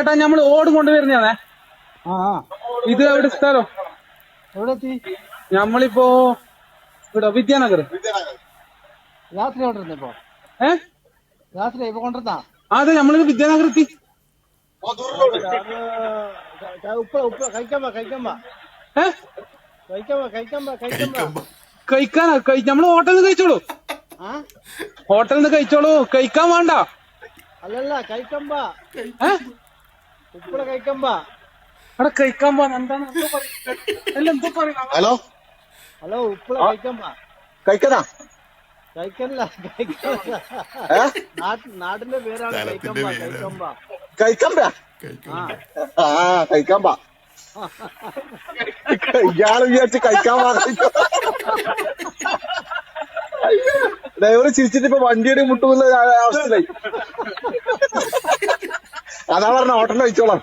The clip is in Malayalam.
ചേട്ടാ നമ്മള് ഓടും കൊണ്ടുവരുന്നേ. ഇത് എവിടെ സ്ഥലം? എവിടെ എത്തി? നമ്മളിപ്പോ ഇവിടെ വിദ്യാനഗർ. രാത്രി കൊണ്ടിരുന്ന ഇപ്പൊ? രാത്രി ഇപ്പൊ കൊണ്ടിരുന്നാ? അതെ, നമ്മള് വിദ്യാനഗർ എത്തി. കഴിക്കാനാ? നമ്മള് ഹോട്ടലിൽ നിന്ന് കഴിച്ചോളൂ. ഹോട്ടലിൽ നിന്ന് കഴിച്ചോളൂ, കഴിക്കാൻ വേണ്ട. അല്ലല്ല, കഴിക്കമ്പ. ഉപ്പള കഴിക്കമ്പ. അവിടെ കഴിക്കാൻ പോവാ. എന്താണ് എന്തോ പറയുന്നത്? ഹലോ ഹലോ, ഉപ്പള കഴിക്കമ്പ. കഴിക്കനാ? കഴിക്കല്ല, നാടിന്റെ പേരാണ് കഴിക്കമ്പ. കഴിക്കമ്പ കഴിക്കമ്പ. കഴിക്കമ്പ. ഇയാള് വിചാരിച്ച് കഴിക്കാൻ ഡ്രൈവർ ചിരിച്ചിട്ട് ഇപ്പൊ വണ്ടിയുടെ മുട്ടുന്ന അവസ്ഥയിലായി. അതാ പറഞ്ഞ ഹോട്ടലിൽ കഴിച്ചോളാം.